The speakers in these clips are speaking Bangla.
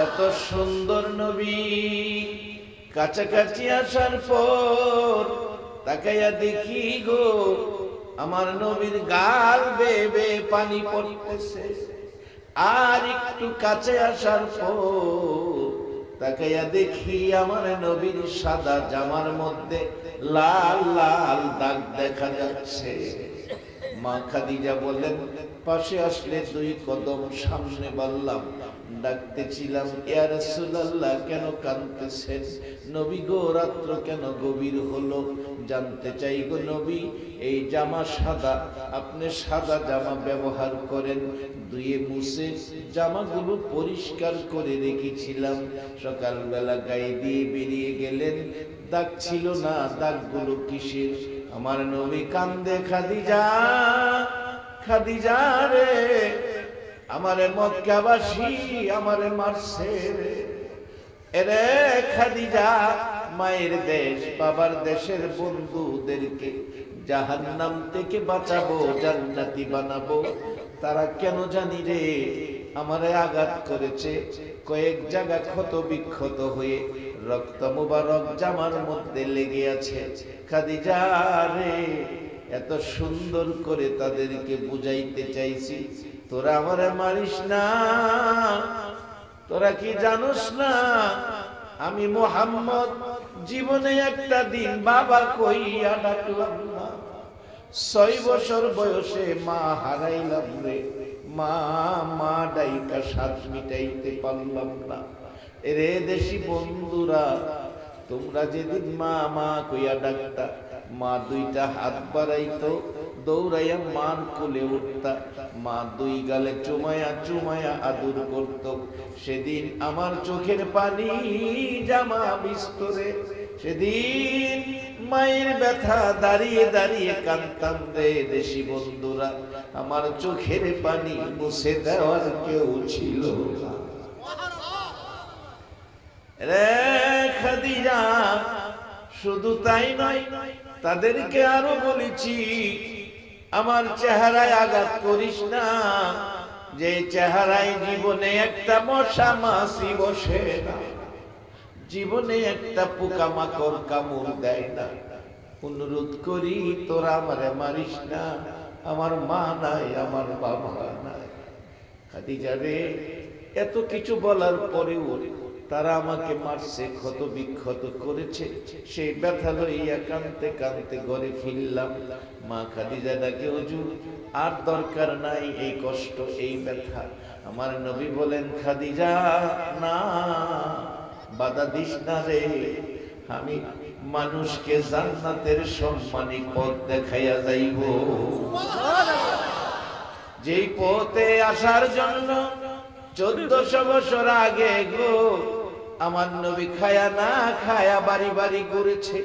এত সুন্দর নবী কাছাকাছি আসার পর তাকাইয়া দেখি গো আমার নবীর গাল বেয়ে বেয়ে পানি পড়তেছে। আর একটু কাছে আসার পর তাকাইয়া দেখি আমার নবীর সাদা জামার মধ্যে লাল লাল দাগ দেখা যাচ্ছে। মা খাদিজা বলেন, পাশে আসলে 2 কদম সামনে বললাম, ডাকতেছিলাম, ইয়া রাসূলুল্লাহ কেন কাঁদতেছেন? নবী গো রাত্র কেন গভীর হলো? জানতে চাই গো নবী, এই জামা সাদা, আপনি সাদা জামা ব্যবহার করেন, ধুয়ে মুছে জামাগুলো পরিষ্কার করে রেখেছিলাম, সকালবেলা গায়ে দিয়ে বেরিয়ে গেলেন, দাগ ছিল না, দাগগুলো কিসের? আমার নবী কান্দে, খাদিজা খাদিজা রে, আমারে মক্কাবাসী আমারে মারছে রে। এরে খাদিজা, মায়ের দেশ বাবার দেশের বন্ধুদেরকে জাহান্নাম থেকে বাঁচাবো, জান্নাতি বানাবো, তারা কেন জানি রে আমারে আঘাত করেছে। কয়েক জায়গা ক্ষত বিক্ষত হয়ে রক্ত মুবারক জামার মধ্যে লেগে আছে। খাদিজা রে, এত সুন্দর করে তাদেরকে বুঝাইতে চাইছি, তোরা আমারে মারিস না, তোরা কি জানোস না আমি মুহাম্মদ জীবনে একটা দিন বাবা কইয়া ডাকলাম না, 6 বছর বয়সে মা হারাইলাম রে, মা মা ডাইকা স্বাদ মিটাইতে পারলাম না। রে দেশি বন্ধুরা, তোমরা যেদিন মা মা কইয়া ডাকতা, মা 2টা হাত বাড়াইতো, দৌড়াইয়া মার কোলে উঠতা, মা 2 গালে চুমায়া চুমায়া আদর করত, সেদিন আমার চোখের পানি জামা বিস্তরে, সেদিন মায়ের ব্যথা দাঁড়িয়ে দাঁড়িয়ে কাঁদতাম রে দেশি বন্ধুরা, আমার চোখের পানি মুছে দেওয়ার কেউ ছিল না রে খাদিজা। শুধু তাই নয়, তাদেরকে আরো বলেছি, আমার চেহারায় আঘাত করিস না, যে চেহারায় জীবনে একটা মশা মাছি বসে না, জীবনে একটা পোকামাকড় কামড় দেয় না। অনুরোধ করি তোরা আমারে মারিস না, আমার মা নাই, আমার বাবা নাই। খাদিজা রে, এত কিছু বলার পরেও তারা আমাকে মারছে, ক্ষত বিক্ষত করেছে, সেই ব্যথা লইয়া কাঁদতে কাঁদতে ঘরে ফিরলাম। মা খাদিজা ডাকে, হুজুর আর দরকার নাই এই কষ্ট, এই ব্যথা। আমার নবী বলেন, খাদিজা না, বাধা দিস না রে, আমি মানুষকে জান্নাতের সম্মানী পথ দেখাইয়া যাইব, যেই পথে আসার জন্য 1400 বছর আগে গো আমার নবী খায়া না খায়া বাড়ি বাড়ি ঘুরেছে।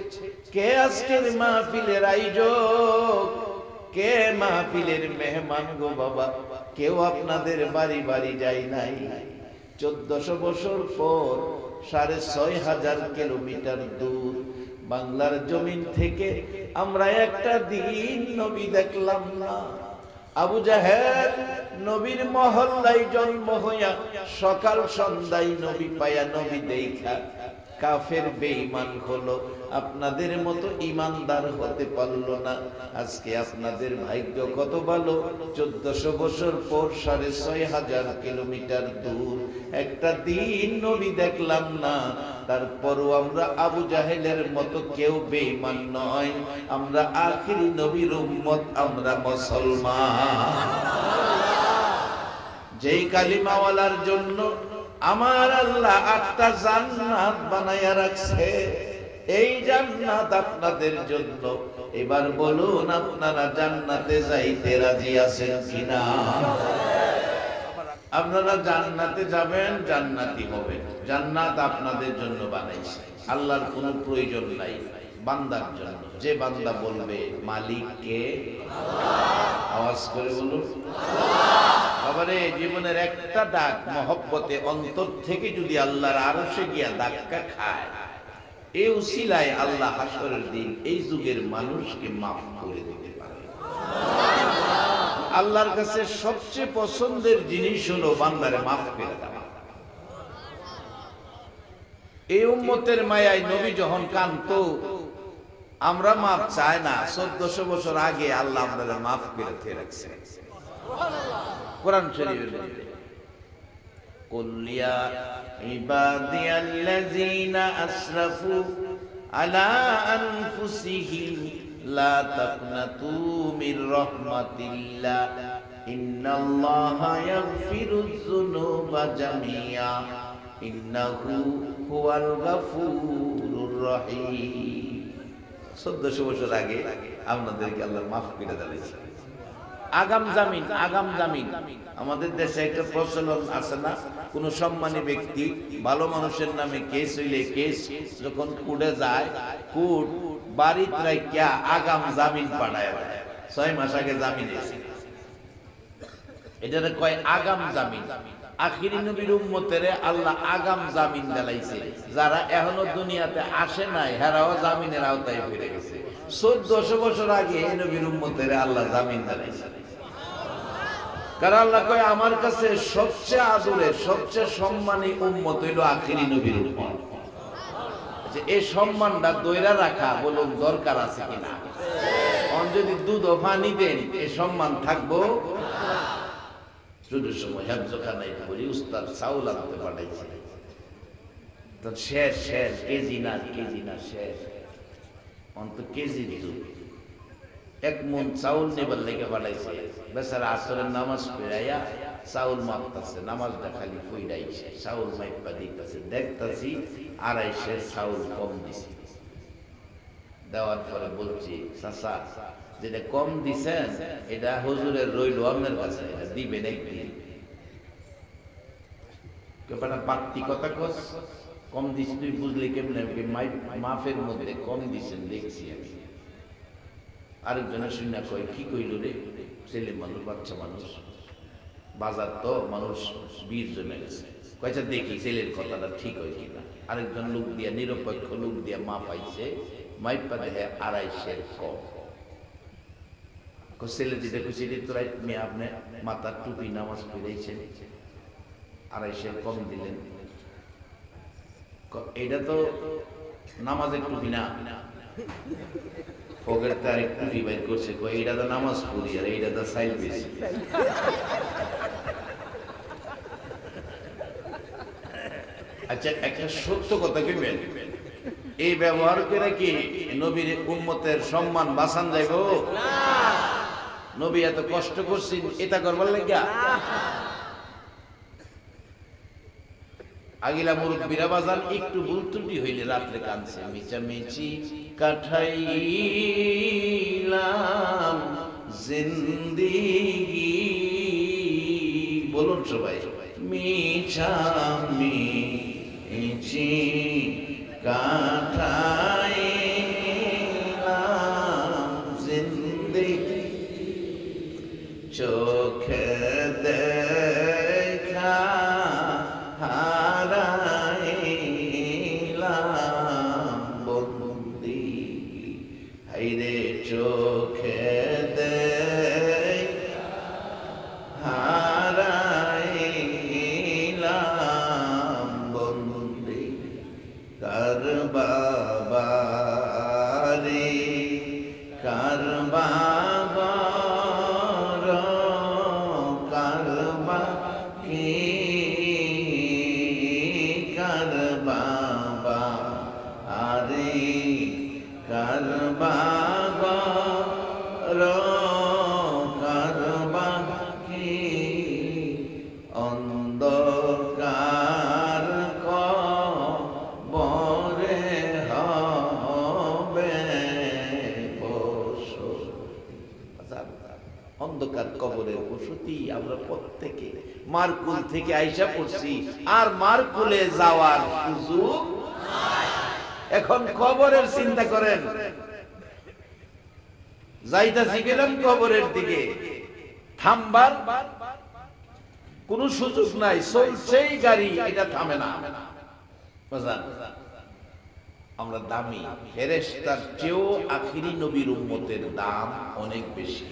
কে আজকের মাহফিলের আয়োজক, কে মাহফিলের মেহমান গো বাবা? কেউ আপনাদের বাড়ি বাড়ি যায় নাই। 1400 বছর পর 6500 কিলোমিটার দূর বাংলার জমিন থেকে আমরা একটা দিন নবী দেখলাম না। আবু জাহেল নবীর মহল্লায় জন্ম হইয়া সকাল সন্ধ্যায় নবী পায়া, নবী দেখা কাফের বেঈমান হলো, আপনাদের মতো ইমানদার হতে পারলো না। আজকে আপনাদের ভাগ্য কত ভালো, 1400 বছর পর 6500 কিলোমিটার দূর একটা দিন নবী দেখলাম না। তারপরও আমরা আবু জাহেলের মতো কেউ বেঈমান নয়, আমরা আখিরি নবীর উম্মত, আমরা মুসলমান। যেই কালিমাওয়ালার জন্য আমার আল্লাহ 8টা জান্নাত বানায়া রাখছে, এই জান্নাত আপনাদের জন্য। এবার বলুন, আপনারা জান্নাতে যাইতে রাজি আছেন কিনা? আপনারা জান্নাতে যাবেন, জান্নাতি হবেন, জান্নাত আপনাদের জন্য বানাইছে। আল্লাহর কোনো প্রয়োজন নাই, বান্দার জন্য। যে বান্দা বলবে মালিক কে, আওয়াজ করে বলুন বাবারে, জীবনের একটা ডাক মহব্বতে অন্তর থেকে যদি আল্লাহর আরশে গিয়া ধাক্কা খায়, এই উসিলায় আল্লাহ হাসরের দিন এই যুগের মানুষকে মাফ করে দিতে পারে। আল্লাহর কাছে সবচেয়ে পছন্দের জিনিস হলো বান্দারে মাফ করে দেওয়া। এই উম্মতের মায়ায় নবী যখন কাঁদতো আমরা মাফ চাই না। 1400 বছর আগে আল্লাহ আমাদের মাফ করে দিয়ে রাখছে কোরআন শরীফের মধ্যে। কুল ইয়া ইবাদিয়াল্লাযীনা আসরাফু আলা আনফুসিহিম লা তাকনাতু মির রাহমাতিল্লাহ ইন্নাল্লাহা ইয়াগফিরুয যুনুবা জামিআ ইন্নাহু হুয়াল গাফুরুর রহিম। 1400 বছর আগে আপনাদেরকে আল্লাহ মাফ করে দিয়েছে। আগাম জামিন, আগাম জামিন। আমাদের দেশে একটা প্রচলন আছে না, কোন সম্মানী ব্যক্তি ভালো মানুষের নামে কেস হইলে কেস যখন কোর্টে যায়, কোর্ট বাড়িতে রাখিয়া আগাম জামিন পাঠায়, 6 মাস আগে জামিন এসে, এটারে কয় আগাম জামিন। আখিরি নবীর উম্মতেরে আল্লাহ আগাম জামিন দিলাইছে, যারা এখনো দুনিয়াতে আসে নাই হেরাও জামিনের আওতায় ফিরে গেছে। 1400 বছর আগে এই নবীর উম্মতেরে আল্লাহ জামিন দিলাইছে। কারণ আল্লাহ কয় আমার কাছে সবচেয়ে আদরের সবচেয়ে সম্মানী উম্মত হইল আখিরি নবীর উম্মত। এই সম্মানটা দইরা রাখা বলুন দরকার আছে কিনা? যদি দুধ ও পানি দেন এই সম্মান থাকবো? শুধু সময় হেফজখানায় পড়ি উস্তাদ চাউল আনতে পাঠাইছে, তো শেষ শেষ কেজি না শেষ অন্ত কেজি দুধ 1 মণ চাউল নেবার লেগে পাঠাইছে। বেচারা আসরের নামাজ পড়াইয়া চাউল মাপতাছে, নামাজটা খালি পড়াইছে, চাউল মাইপা দিতেছে, দেখতাছি 2.5 সের চাউল কম দিছে। দেওয়ার পরে বলছি চাচা যেটা কম দিছেন এটা হুজুরের রইল আপনার কাছে, এটা দিবেন একদিন। বাড়তি কথা কস, কম দিস তুই বুঝলি কেমনে? মাফের মধ্যে কম দিছেন দেখছি আমি। আরেকজনের শুনে কয় কি কইল রে, ছেলে মানুষ বাচ্চা মানুষ, বাজার তো মানুষ 20 জমে গেছে, কয়েছে দেখি ছেলের কথাটা ঠিক হয় কিনা। আরেকজন লোক দিয়া নিরপেক্ষ লোক দিয়া মা পাইছে, মাইপা দেখে 2.5 সের কম। ছেলে দিতে কইছে তোরা মেয়ে আপনি মাথার টুপি নামাজ পড়েছেন 2.5 সের কম দিলেন, এটা তো নামাজের টুপি না, পকেট তার এক টুপি বাইর করছে, এইটা তো নামাজ পড়ি আর এইটা তো সাইল বেশি। আচ্ছা একটা সত্য কথা কইবেন, এই ব্যবহার করে কি নবীর উম্মতের সম্মান বাঁচান যাইব? নবী এত কষ্ট করছেন এটা করবার লাগিয়া? আগিলা মুরব্বীরা বাজান একটু ভুল ত্রুটি হইলে রাত্রে কাঁদছে, মিচামিচি কাঠাইলাম জিন্দেগি, বলুন সবাই, মিচামিচি কাঠাইলাম জিন্দেগি, চোখে দেখা হারাইলাম বন্দি, হাইরে চোখে দেখা হারাইলাম বন্দি, কার বাবা রে কার বাবা অন্ধকার কবরে হবে বসো। অন্ধকার কবরের বসতি আমরা প্রত্যেকে মারকুল থেকে আইসা পড়ছি, আর মারকুলে যাওয়ার সুযোগ নাই। এখন কবরের চিন্তা করেন, যাইতাছি গেলাম কবরের দিকে, থামবার কোন সুযোগ নাই, চলছেই গাড়ি, এটা থামে না। আমরা দামি, ফেরেশতার চেয়েও আখিরি নবীর উম্মতের দাম অনেক বেশি।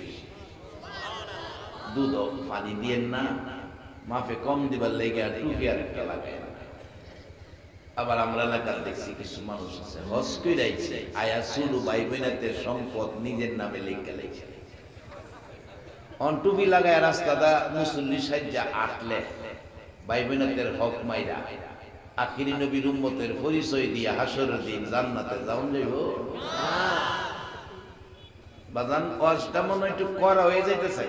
দুধ পানি দিয়েন না, মাফে কম দিবার লেগে আর টুপি আর একটা লাগায় না। আবার আমরা এলাকার দেখছি কিছু মানুষ আছে হজ করে আইছে আয়া শুরু ভাই বোনাদের সম্পদ নিজের নামে লেখা লেখা অন্টুবি লাগায় রাস্তাটা মুসল্লি সাজ্জা আটলে ভাই বোনাদের হক মাইরা আখিরি নবীর উম্মতের পরিচয় দিয়া হাসরের দিন জান্নাতে যাওন যাইব বাজান কষ্টটা মনে একটু করা হয়ে যাইতেছে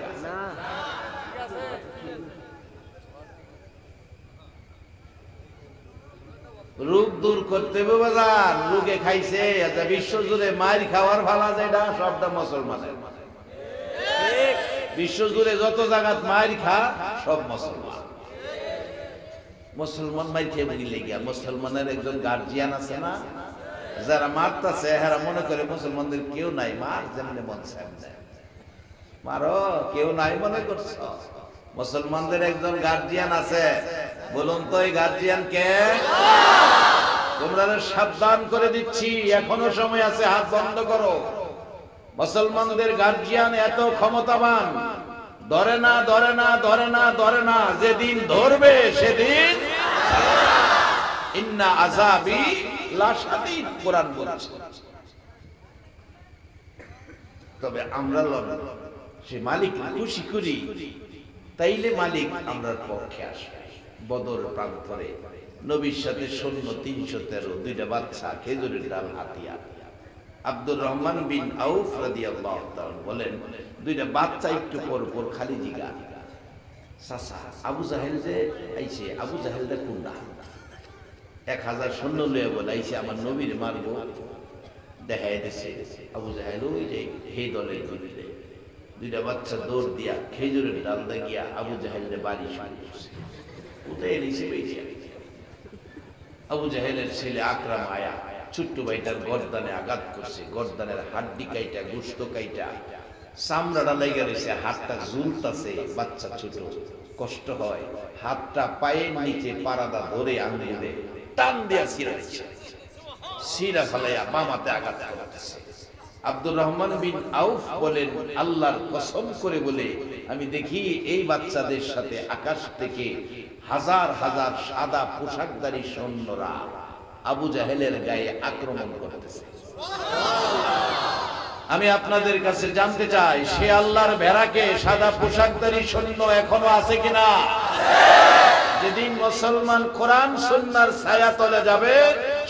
রোগ দূর করতে হবে বাজার রোগে খাইছে বিশ্ব জুড়ে মার খাওয়ার ভালা যেটা সবটা মুসলমানের বিশ্ব জুড়ে যত জায়গাত মার খা সব মুসলমান মুসলমান মার খেয়ে বুঝলে গিয়া মুসলমানের একজন গার্জিয়ান আছে না যারা মারতাছে এরা মনে করে মুসলমানদের কেউ নাই মার যেমনি মন মারো কেউ নাই মনে করছ মুসলমানদের একজন গার্জিয়ান আছে বলুন তো এই গার্জিয়ান কে তোমরা সাবধান করে দিচ্ছি এখনো সময় আছে হাত বন্ধ করো মুসলমানদের গার্জিয়ান এত ক্ষমতাবান ধরে না ধরে না ধরে না ধরে না যেদিন ধরবে সেদিন ইন্না আযাবি লাশাদীদ কোরআন বলছে তবে আমরা সে মালিক খুশি করি তাইলে মালিক আমরার পক্ষে আসবে বদর প্রান্তরে নবীর সাথে সৈন্য ৩১৩ দুইটা বাচ্চা খেজুরের ডাল হাতিয়া আব্দুর রহমান বিন আউফ রাদিয়াল্লাহু তাআলা বলেন দুইটা বাচ্চা একটু পর পর খালি জিগা চাচা আবু জাহেল যে আইছে আবু জাহেলটা কোনটা ১০০০ সৈন্য লয়ে বলে আইছে আমার নবীর মারবো দেখাই দিছে আবু জাহেল ওই যে হে দলের দিলে দুইটা বাচ্চা দৌড় দিয়া খেজুরের ডাল গিয়া আবু জাহেলের বাড়ি উঠে নিছে বেরিয়ে আবু জাহেলের ছেলে আকরাম আয়া ছোট্ট ভাইটার গর্দানে আঘাত করছে গর্দানের হাড্ডি কাইটা গোশত কাইটা চামড়াটা লেগে রয়েছে হাতটা ঝুলতাছে বাচ্চা ছোট কষ্ট হয় হাতটা পায়ের নিচে পারাদা ধরে আঙ্গুলে টান দিয়া সিরা ফেলাইয়া বামাতে আঘাত করতেছে আব্দুর রহমান বিন আউফ বলেন আল্লাহর কসম করে বলে আমি দেখি এই বাচ্চাদের সাথে আকাশ থেকে হাজার হাজার সাদা পোশাকধারী সৈন্যরা আবু জাহেলের গায়ে আক্রমণ করতেছে আমি আপনাদের কাছে জানতে চাই সে আল্লাহর ভেড়াকে সাদা পোশাকধারী সৈন্য এখনো আছে কিনা যেদিন মুসলমান কোরআন সুন্নাহর ছায়া তলে যাবে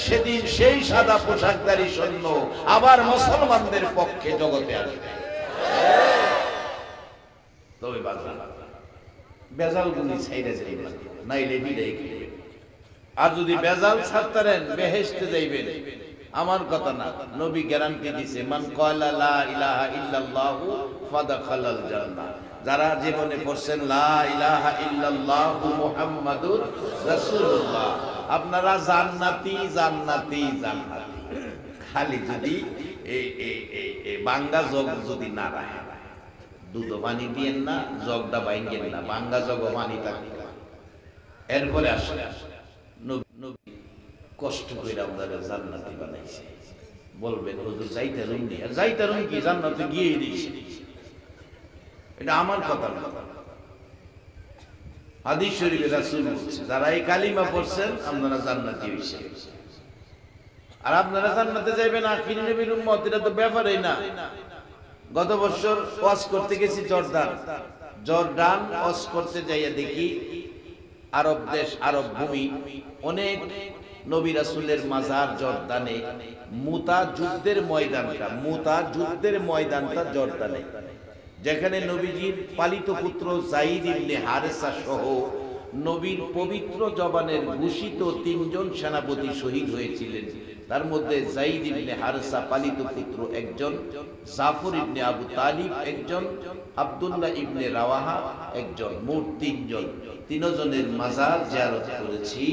সেদিন সেই সাদা পোশাকধারী সৈন্য আবার মুসলমানদের পক্ষে জগতে আসবে তবে বেজাল গুলি ছাইরে যাইবেন নাইলে বিদায় খেয়ে আর যদি বেজাল ছাড়তারেন বেহেশতে যাইবেন আমার কথা না নবী গ্যারান্টি দিয়েছে মান ক্বালা লা ইলাহা ইল্লাল্লাহু ফাদাখালাল জান্নাহ যারা জীবনে পড়ছেন লা ইলাহা ইল্লাল্লাহু মুহাম্মাদুর রাসূলুল্লাহ আপনারা জান্নাতি জান্নাতি জান্নাতি খালি যদি এই বাঙ্গা জগ যদি না রাখে দুধ পানি দিয়েন না জগটা বাইঙ্গেন না বাঙ্গা জগ পানি থাকে এরপরে আসলে নবী কষ্ট করে আপনারা জান্নাতি বানাইছে বলবেন হুজুর যাইতারুন নি আর যাইতারুন কি জান্নাতে গিয়েই দিয়েছে এটা আমার কথা না হাদিস শরীফে রাসূল বলছে যারা এই কালিমা পড়ছেন আপনারা জান্নাতি হইছেন আর আপনারা জান্নাতে যাবেন আখিরি নবীর উম্মত এটা তো ব্যাপারই না গত বছর ওয়াজ করতে গেছি জর্দান ওয়াজ করতে যাইয়া দেখি আরব দেশ আরব ভূমি অনেক নবী রাসূলের মাজার জর্দানে মুতা যুদ্ধের ময়দানটা জর্দানে যেখানে নবীজির পালিত পুত্র যায়েদ ইবনে হারেসা সহ নবীর পবিত্র জবানের ঘোষিত ৩ জন সেনাপতি শহীদ হয়েছিলেন তার মধ্যে যায়েদ ইবনে হারেসা পালিত পুত্র একজন জাফর ইবনে আবু তালিব একজন আব্দুল্লাহ ইবনে রাওয়াহা একজন মোট ৩ জন ৩ জনের মাজার জিয়ারত করেছি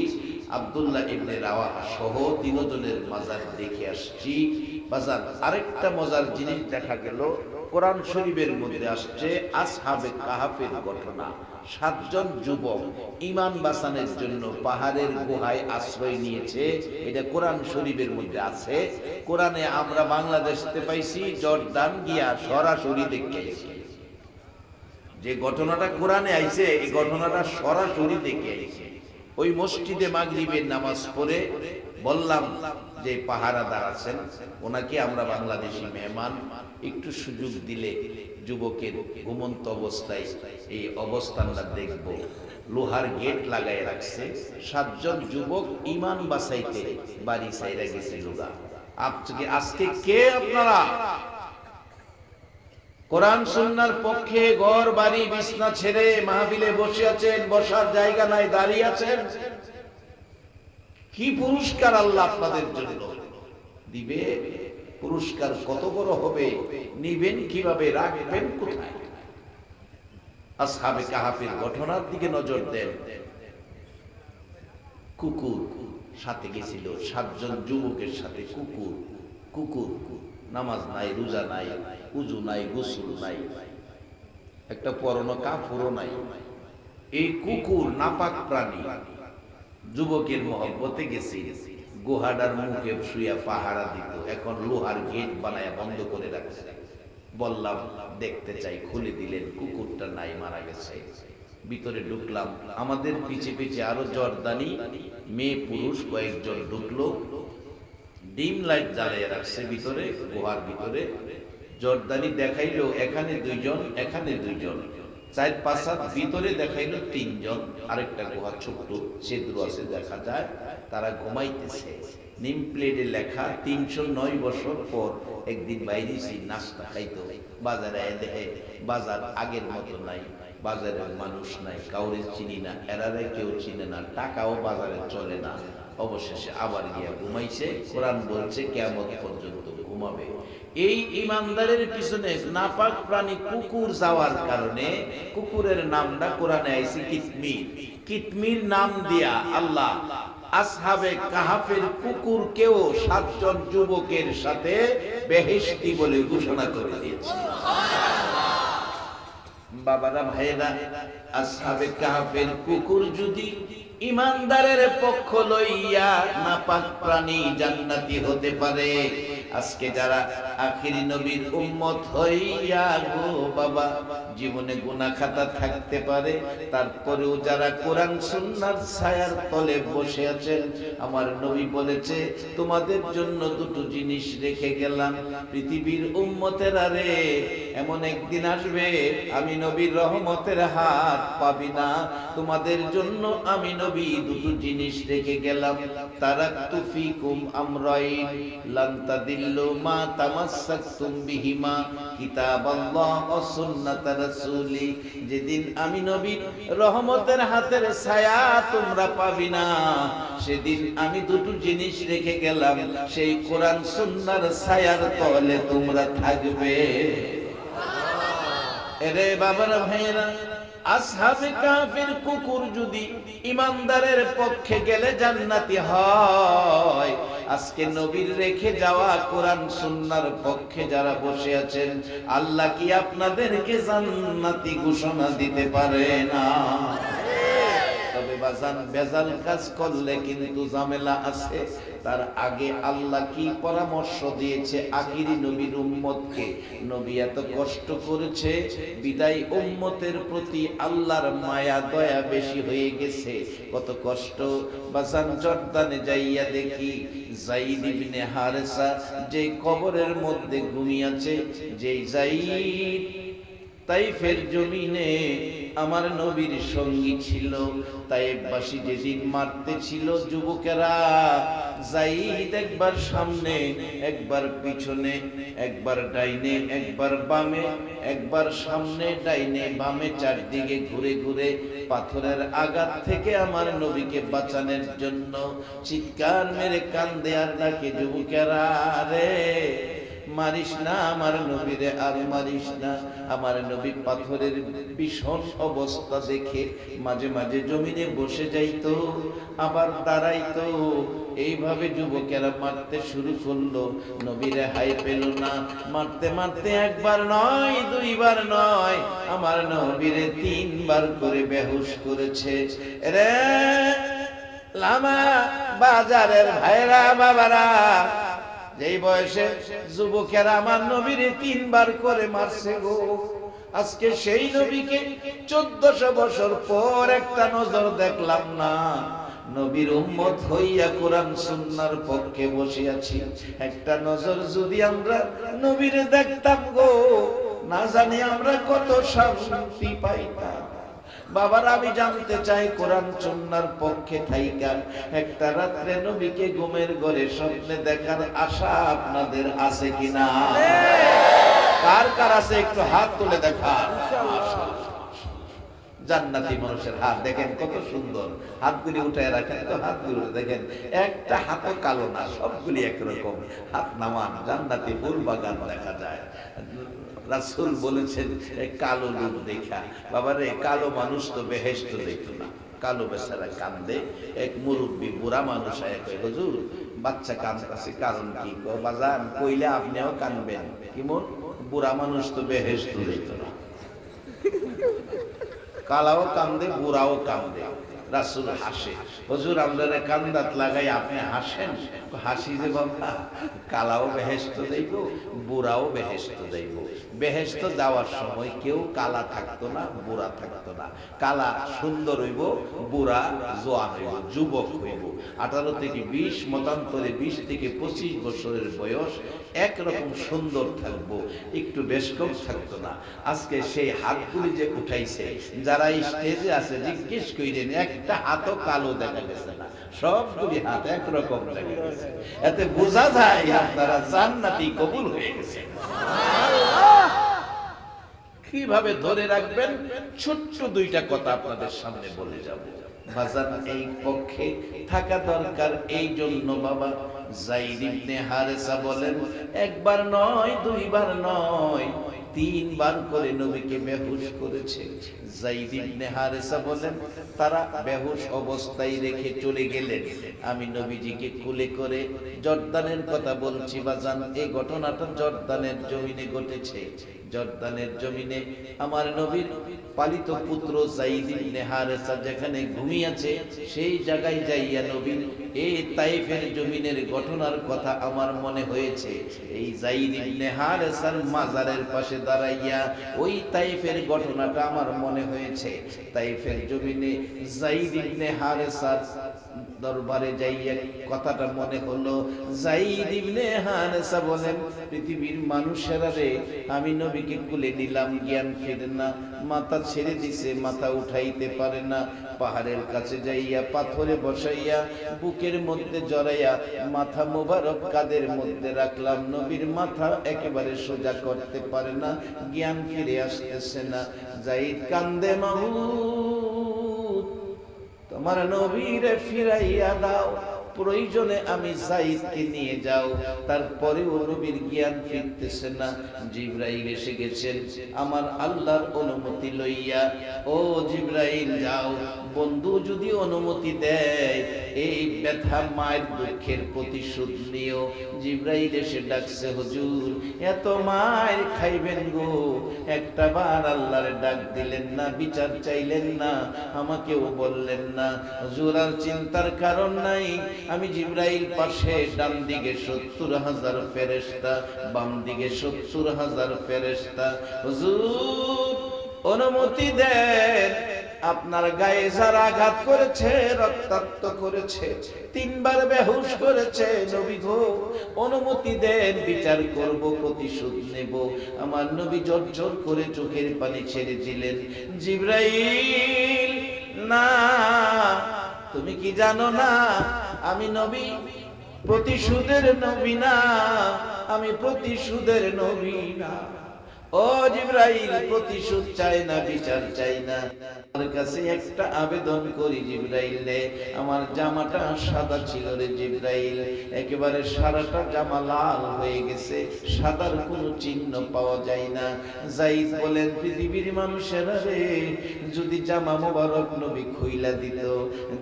আব্দুল্লাহ ইবনে রাওয়াহা সহ ৩ জনের মাজার দেখে আসছি বাজার আরেকটা মজার জিনিস দেখা গেল কোরআন শরীফের মধ্যে আসছে আসহাবে কাহাফের ঘটনা ৭ জন যুবক ঈমান বাঁচানোর জন্য পাহাড়ের গুহায় আশ্রয় নিয়েছে এটা কোরআন শরীফের মধ্যে আছে কোরআনে আমরা বাংলাদেশে পাইছি জর্দান গিয়া সরাসরি দেখে যে ঘটনাটা কোরআনে আইছে এই ঘটনাটা সরাসরি দেখে আইছে ওই মসজিদে মাগরিবের নামাজ পড়ে বললাম যে পাহারাদার আছেন ওনাকে আমরা বাংলাদেশি মেহমান, একটু সুযোগ দিলে যুবকের ঘুমন্ত অবস্থায় এই অবস্থানটা দেখব। লোহার গেট লাগাই রাখছে, 7 জন যুবক ইমান বাঁচাইতে বাড়ি ছাইরা গেছে লোগা। আজকে কে আপনারা কোরআন সুন্নাহর পক্ষে ঘর বাড়ি বিছনা ছেড়ে মাহফিলে বসে আছেন, বসার জায়গা নাই, দাঁড়িয়ে আছেন? কি পুরস্কার আল্লাহ আপনাদের জন্য দিবে? পুরস্কার কত বড় হবে, নিবেন কিভাবে, রাখবেন কোথায়? আসহাবে কাহাফের ঘটনার দিকে নজর দেন। কুকুর সাথে গেছিল, 7 জন যুবকের সাথে কুকুর নামাজ নাই, রোজা নাই, উজু নাই, গোসল নাই, একটা পরনো কাপড়ও নাই। এই কুকুর নাপাক প্রাণী, যুবকের মহব্বতে গেছে, গুহাডার মুখে শুয়া পাহারা দিত। এখন লোহার গেট বানায় বন্ধ করে রাখছে। বললাম দেখতে চাই, খুলে দিলেন, কুকুরটা নাই, মারা গেছে। ভিতরে ঢুকলাম, আমাদের পিছে পিছে আরো জর্দানি মেয়ে পুরুষ কয়েকজন ঢুকলো। ডিম লাইট জ্বালিয়ে রাখছে ভিতরে, গুহার ভিতরে। জর্দানি দেখাইলো এখানে 2 জন, এখানে 2 জন, 4-5 হাত ভিতরে দেখাইলো 3 জন। আরেকটা গুহা ছোট্ট ছিদ্র আছে, দেখা যায় তারা ঘুমাইতেছে। নিম প্লেটে লেখা 309 বছর পর একদিন বাইরেছি নাস্তা খাইতো। বাজারে দেখে বাজার আগের মতো নাই, বাজারের মানুষ নাই, কাউরে চিনি না, এরারে কেউ চিনে না, টাকাও বাজারে চলে না। অবশেষে আবার গিয়া ঘুমাইছে। কোরআন বলছে কিয়ামত পর্যন্ত ঘুমাবে। এই ইমানদারের পিছনে নাপাক প্রাণী কুকুর যাওয়ার কারণে কুকুরের নামটা কোরআনে আইছে কিতমির। কিতমির নাম দিয়া আল্লাহ আসহাবে কাহাফের কুকুরকেও 7 জন যুবকের সাথে বেহেশতি বলে ঘোষণা করে দিয়েছে। বাবারা, ভাইরা, আসহাবে কাহাফের কুকুর যদি ইমানদারের পক্ষ লইয়া নাপাক প্রাণী জান্নাতি হতে পারে, আজকে যারা আখিরি নবীর উম্মত হইয়া গো বাবা জীবনে গুনাহ খাতা থাকতে পারে, তারপরেও যারা কোরআন সুন্নাহর ছায়ার তলে বসে আছেন, আমার নবী বলেছে তোমাদের জন্য 2টো জিনিস রেখে গেলাম। পৃথিবীর উম্মতেরা রে, এমন একদিন আসবে আমি নবীর রহমতের হাত পাবি না। তোমাদের জন্য আমি নবী 2টো জিনিস রেখে গেলাম। তারাকতু ফিকুম আমরাইন লান তাদিল্লু মা তামাসসাকতুম বিহিমা কিতাবাল্লাহ ওয়া সুন্নাত রাসূলি। যেদিন আমি নবীর রহমতের হাতের ছায়া তোমরা পাবি না, সেদিন আমি 2টো জিনিস রেখে গেলাম, সেই কোরআন সুন্নাহর ছায়ার তলে তোমরা থাকবে। এরে বাবারা, ভাইরা, আসহাবে কাফির কুকুর যদি ইমানদারের পক্ষে গেলে জান্নাতি হয়, আজকে নবীর রেখে যাওয়া কোরআন সুন্নাহর পক্ষে যারা বসে আছেন, আল্লাহ কি আপনাদেরকে জান্নাতি ঘোষণা দিতে পারে না? তবে বাজান, বেজাল কাজ করলে কিন্তু ঝামেলা আছে। তার আগে আল্লাহ কি পরামর্শ দিয়েছে আখিরি নবীর উম্মতকে? নবী এত কষ্ট করেছে বিদায় উম্মতের প্রতি আল্লাহর মায়া দয়া বেশি হয়ে গেছে। কত কষ্ট বাজান, জর্দানে যাইয়া দেখি যায়েদ ইবনে হারেসা যে কবরের মধ্যে ঘুমিয়েছে, যেই যায়েদ তাইফের জমিনে আমার নবীর সঙ্গী ছিল। তাইফবাসী যেদিন মারতে ছিল যুবকেরা, যায়েদ একবার সামনে, একবার পিছনে, একবার ডাইনে, একবার বামে, একবার সামনে, ডাইনে, বামে, চারদিকে ঘুরে ঘুরে পাথরের আঘাত থেকে আমার নবীকে বাঁচানোর জন্য চিৎকার মেরে কান্দে আর ডাকে, যুবকেরা রে মারিস না আমার নবীরে, আর মারিস না। আমার নবী পাথরের ভীষণ অবস্থা দেখে মাঝে মাঝে জমিনে বসে যাইতো, আবার দাঁড়াইতো। এইভাবে যুবকেরা মারতে শুরু করলো, নবীরে হাই পেল না। মারতে মারতে একবার নয়, 2বার নয়, আমার নবীরে 3 বার করে বেহুশ করেছে। রে লামা বাজারের ভাইরা বাবারা, যেই বয়সে যুবকেরা আমার নবীরে 3 বার করে মারছে গো। আজকে সেই নবীকে 1400 বছর পর একটা নজর দেখলাম না। নবীর উম্মত হইয়া কোরআন সুন্নাহর পক্ষে বসে আছি, একটা নজর যদি আমরা নবীরে দেখতাম গো, না জানি আমরা কত শান্তি পাইতাম। বাবার আমি জানতে চাই কোরআন সুন্নাহর পক্ষে থাইকা একটা রাত্রে নবীকে ঘুমের ঘরে স্বপ্নে দেখার আশা আপনাদের আছে কিনা? কার কার আছে একটু হাত তুলে দেখান। জান্নাতি মানুষের হাত দেখেন কত সুন্দর, হাতগুলি উঠায় রাখেন তো, হাতগুলি দেখেন একটা হাতও কালো না, সবগুলি একরকম। হাত নামান, জান্নাতি ফুল বাগান দেখা যায়। রাসূল বলেছেন কালো লোক দেখা, বাবারে কালো মানুষ তো বেহেশত দেখতো না, কালো বেচারা কান্দে। এক মুরব্বী বুড়া মানুষ হুজুর বাচ্চা কাঁদতেছে কারণ কি? বাজান কইলে আপনিও কাঁদবেন, কেমন? বুড়া মানুষ তো বেহেশত দেখতো না, কালাও কান্দে বুড়াও কান্দে। রাসূল হাসে, হুজুর আপনারা কান্দাত লাগাই আপনি হাসেন? হাসি যে বাবা, কালাও বেহেশত দেব, বুড়াও বেহেশত দেব। বেহেশত যাওয়ার সময় কেউ কালা থাকতো না, বুড়া থাকতো না। কালা সুন্দর হইব, বুড়া জোয়ান হইব, যুবক হইব। 18 থেকে 20, মতান্তরে 20 থেকে 25 বছরের বয়স একরকম সুন্দর থাকবো, একটু বেশ কম থাকতো না। আজকে সেই হাতগুলি যে উঠাইছে, যারা স্টেজে আছে জিজ্ঞেস করেন, একটা হাতও কালো দেখা গেছে না, সবগুলি হাত একরকম দেখা গেছে। এতে বোঝা যায় আপনারা জান্নাতি কবুল হয়ে গেছে। কিভাবে ধরে রাখবেন? ছোট্ট দুইটা কথা আপনাদের সামনে বলে যাব। বাজার এই পক্ষে থাকা দরকার। এই জন্য বাবা যায়েদ ইবনে হারেসা বলেন, একবার নয়, দুইবার নয়, 3 বার করে নবীকে বেহুশ করেছে। যায়েদ ইবনে হারেসা বলেন, তারা বেহুশ অবস্থায় রেখে চলে গেলেন। আমি নবীজিকে কোলে করে, জর্দানের কথা বলছি বাজান, এই ঘটনাটা জর্দানের জমিনে ঘটেছে। জর্দানের জমিনে আমার নবীর পালিত পুত্র যায়েদ ইবনে হারেসা যেখানে ঘুমিয়েছে, সেই জায়গায় যাইয়া নবীর এই তাইফের জমিনের ঘটনার কথা আমার মনে হয়েছে। এই যায়েদ ইবনে হারেসার মাজারের পাশে দাঁড়াইয়া ওই তাইফের ঘটনাটা আমার মনে হয়েছে। তাইফের জমিনে যায়েদ ইবনে হারেসার দরবারে যাইয়া কথাটা মনে হলো। যায়েদ ইবনে হারেসা বলেন, পৃথিবীর মানুষেরা রে, আমি নবীকে কোলে নিলাম, জ্ঞান ফিরে না, মাথা ছেড়ে দিছে, মাথা উঠাইতে পারে না। পাহাড়ের কাছে যাইয়া পাথরে বসাইয়া বুকের মধ্যে জড়াইয়া মাথা মোবারক কাদের মধ্যে রাখলাম, নবীর মাথা একেবারে সোজা করতে পারে না, জ্ঞান ফিরে আসতেছে না। যায়েদ কান্দে, মাবুদ তোমার নবীরে ফিরাইয়া দাও, প্রয়োজনে আমি যায়েদকে নিয়ে যাও। তারপরেও নবীর জ্ঞান ফিরতেছে না। জিবরাইল এসে গেছেন আমার আল্লাহর অনুমতি লইয়া। ও জিবরাইল যাও, বন্ধু যদি অনুমতি দেয় এই ব্যথা মায়ের দুঃখের প্রতিশোধ নিও। জিবরাইল এসে ডাকছে, হুজুর এত মায়ের খাইবেন গো, একটা বার আল্লাহর ডাক দিলেন না, বিচার চাইলেন না, আমাকেও বললেন না। হুজুর আর চিন্তার কারণ নাই, আমি জিবরাইল পাশে ডান দিকে 70,000 ফেরেশতা, বাম দিকে 70,000 ফেরেশতা। হুজুর অনুমতি দেন, আপনার গায়ে যারা আঘাত করেছে, রক্তাক্ত করেছে, 3 বার বেহুশ করেছে, নবী গো অনুমতি দেন, বিচার করব, প্রতিশোধ নেব। আমার নবী ঝরঝর করে চোখের পানি ছেড়ে দিলেন। জিবরাইল, না তুমি কি জানো না আমি নবী প্রতিশোধের নবী না, আমি প্রতিশোধের নবী না। ও জিবরাইল, প্রতিশোধ চাই না, বিচার চাই না, আমার কাছে একটা আবেদন করি জিবরাইল রে, আমার জামাটা সাদা ছিল রে জিবরাইল, একেবারে সারাটা জামা লাল হয়ে গেছে, সাদার কোনো চিহ্ন পাওয়া যায় না। যায়েদ বলেন, পৃথিবীর মানুষেরা রে, যদি জামা মোবারক নবী খুইলা দিত,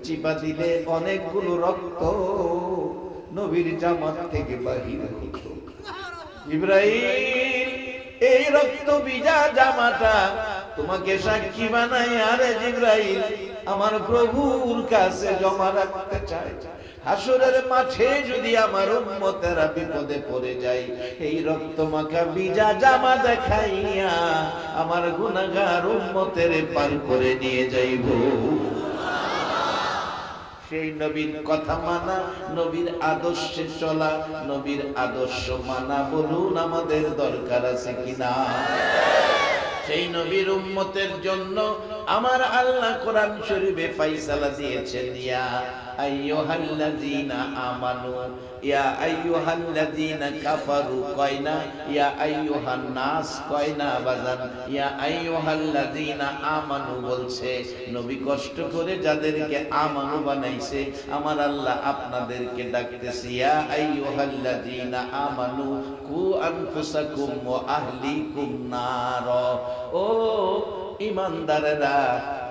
চিপা দিলে অনেকগুলো রক্ত নবীর জামাত থেকে বাহির হতো। জিবরাইল, এই রক্ত ভিজা জামাটা তোমাকে সাক্ষী বানাই, আরে জিবরাইল আমার প্রভুর কাছে জমা রাখতে চাই। হাসরের মাঠে যদি আমার উম্মতেরা বিপদে পড়ে যায়, এই রক্ত মাখা ভিজা জামা দেখাইয়া আমার গুনাহগার উম্মতের পার করে নিয়ে যাইব। সেই নবীর কথা মানা, নবীর আদর্শে চলা, নবীর আদর্শ মানা, বলুন আমাদের দরকার আছে কিনা? সেই নবীর উম্মতের জন্য আমার আল্লাহ কোরআন শরীফে ফয়সালা দিয়েছেন, ইয়া আইয়ুহাল্লাযীনা আমানু, ইয়া আইয়ুহাল্লাযীনা কাফারু কয়না, ইয়া আইয়ুহান নাস কয়না বাজান, ইয়া আইয়ুহাল্লাযীনা আমানু বলছে। নবী কষ্ট করে যাদেরকে আমানু বানাইছে, আমার আল্লাহ আপনাদেরকে ডাকতেছে, ইয়া আইয়ুহাল্লাযীনা আমানু কু আনফুসাকুম ওয়া আহলিকুম নার। ও ইমানদারেরা,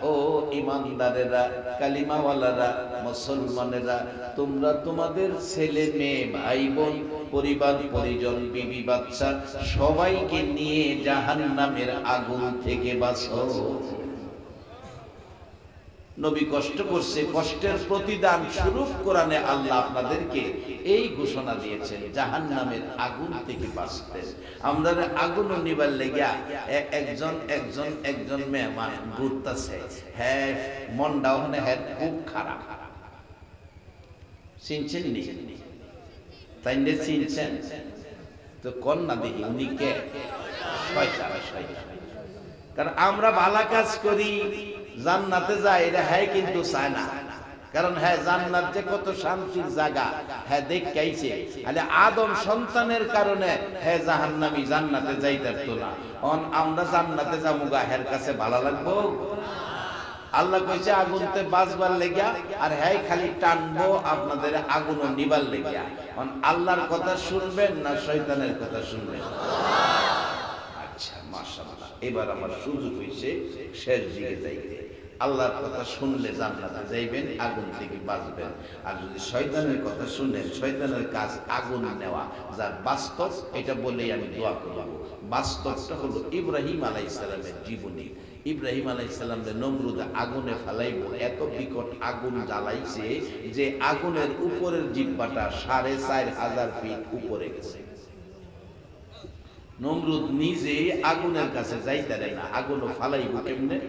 ও ইমানদারেরা, কালিমাওয়ালারা, মুসলমানেরা, তোমরা তোমাদের ছেলে মেয়ে, ভাই বোন, পরিবার পরিজন, বিবি বাচ্চা সবাইকে নিয়ে জাহান্নামের আগুন থেকে বাঁচো। নবী কষ্ট করছে, কষ্টের প্রতিদান স্বরূপ কোরআনে আল্লাহ আপনাদেরকে এই ঘোষণা দিয়েছেন, জাহান্নামের আগুন থেকে বাঁচতে। আমরা আগুন নিবার লেগা একজন মেহমান ঘুরতেছে, হ্যাঁ মনটা ওখানে হ্যাঁ খুব খারাপ। চিনছেন নি? তাই চিনছেন তো কন্যা দেখি উনি কে? শয়তান। কারণ আমরা ভালো কাজ করি, জান্নাতে যায়, এটা হ্যাঁ কিন্তু চায় না। কারণ হ্যাঁ জান্নাত যে কত শান্তির জায়গা হ্যাঁ দেখাইছে, আরে আদম সন্তানের কারণে হ্যাঁ জাহান্নামী জান্নাতে যাইতে পারতো না। আমরা জান্নাতে যাবো গা, হের কাছে ভালো লাগবো? আল্লাহ কইছে আগুনতে বাঁচবার লেগা, আর হ্যাঁ খালি টানবো আপনাদের আগুন নিবার লেগা। আল্লাহর কথা শুনবেন না শয়তানের কথা শুনবেন? আচ্ছা মাশাআল্লাহ, এবার আমার সুযোগ হইছে শেষ দিকে যাইতে। আল্লাহর কথা শুনলে জান্নাতে যাইবেন, আগুন থেকে বাঁচবেন। আর যদি শয়তানের কথা শুনেন, শয়তানের কাজ আগুন নেওয়া, যার বাস্তব এটা বলেই আমি দোয়া করব। বাস্তবটা হলো ইব্রাহিম আলাইহিস সালামের জীবনী। ইব্রাহিম আলাইহিস সালামকে নমরুদ আগুনে ফেলাইব, এত বিকট আগুন জ্বালাইছে যে আগুনের উপরের জিহ্বাটা 4500 ফিট উপরে গেছে। নমরুদ নিজে আগুনের কাছে যাইতে দেয় না, আগুনও ফালাইব কেমনে?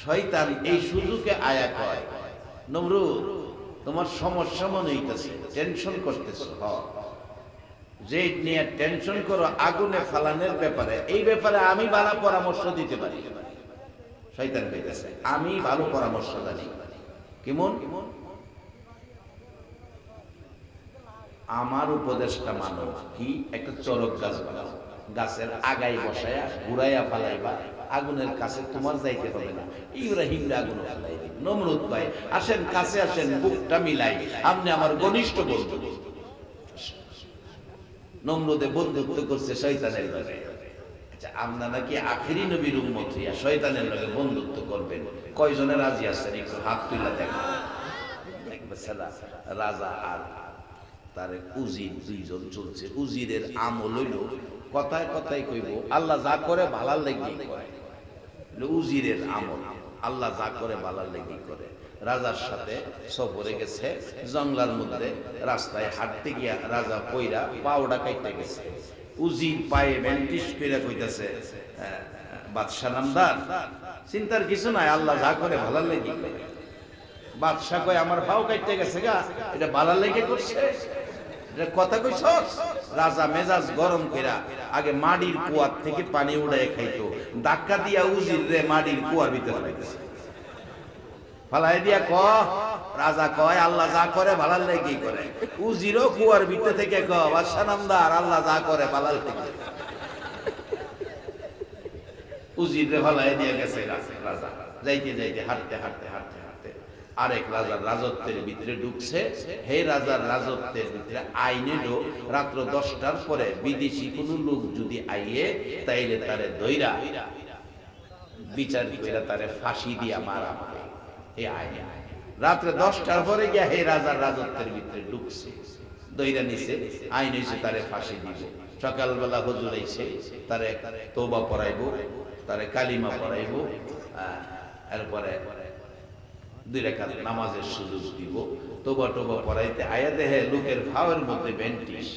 শয়তান এই সুযোগে আয়া কয়, নমরুদ তোমার সমস্যা মনে হইতেছে, টেনশন করতেছ, যে নিয়ে টেনশন করো আগুনে ফালানোর ব্যাপারে, এই ব্যাপারে আমি ভালো পরামর্শ দিতে পারি। শয়তান কইতেছে আমি ভালো পরামর্শ জানি। কেমন? আমার উপদেশটা মানো। কি? একটা চরক গাছ বানাও, গাছের আগায় বসায়া ঘুরাইয়া ফালাইবা, আগুনের কাছে তোমার যাইতে হবে না। ইব্রাহিম আগুন ফালাই দিল। নমরুদ ভাই আসেন, কাছে আসেন, বুকটা মিলাই, আপনি আমার ঘনিষ্ঠ বন্ধু। নমরুদে বন্ধুত্ব করছে শয়তানের লগে। আচ্ছা আমরা নাকি আখেরি নবীর উম্মত হইয়া শয়তানের লগে বন্ধুত্ব করবেন? কয়জনে রাজি আছেন? একটু হাত তুইলা দেখেন। রাজা আর তার উজির দুইজন চলছে। উজিরের আমল হইল কথায় কথায় কইব আল্লাহ যা করে ভালার লেগেই করে। উজিরের আমল আল্লাহ যা করে ভালার লেগেই করে। রাজার সাথে সফরে গেছে, জঙ্গলার মধ্যে রাস্তায় হাঁটতে গিয়া রাজা পইরা পাওটা কাটতে গেছে। উজির পায়ে ব্যান্ডিশ কইরা কইতাছে, বাদশা নামদার চিন্তার কিছু নাই, আল্লাহ যা করে ভালার লেগেই করে। বাদশা কয় আমার পাও কাটতে গেছে গা, এটা ভালার লেগে করছে? কথা কইছ? রাজা মেজাজ গরম কইরা আগে মাটির কুয়ার থেকে পানি উড়াই খাইতো, ধাক্কা দিয়া উজির রে মাটির কুয়ার ভিতরে ফেলাইছে। ফালাই দিয়া রাজা কয় আল্লাহ যা করে ভালার লেগেই করে। উজিরও কুয়ার ভিতর থেকে বাদশা নামদার আল্লাহ যা করে ভালার লেগে। উজির রে ফালাই দিয়া গেছে রাজা। যাইতে যাইতে হাঁটতে হাঁটতে হাঁটতে হাঁটতে আরেক রাজার রাজত্বের ভিতরে ঢুকছে। হে রাজার রাজত্বের ভিতরে আইনে ঢোক, রাত্র 10টার পরে বিদেশি কোন লোক যদি আইয়ে তাইলে তারে দইরা বিচার কইরা তারে ফাঁসি দিয়া মারা হবে। এই আইনে রাত্রে 10টার পরে গিয়া হে রাজার রাজত্বের ভিতরে ঢুকছে, দইরা নিছে, আইন হইছে তারে ফাঁসি দিব। সকালবেলা হুজুর আইছে, তারে তওবা পড়াইবো, তারে কালিমা পড়াইবো, এরপরে 2 রাকাত নামাজের সুযোগ দিব। তওবা টওবা পড়াইতে আয়া দেহে লোকের ফাওয়ের মধ্যে ব্যান্ডিশ।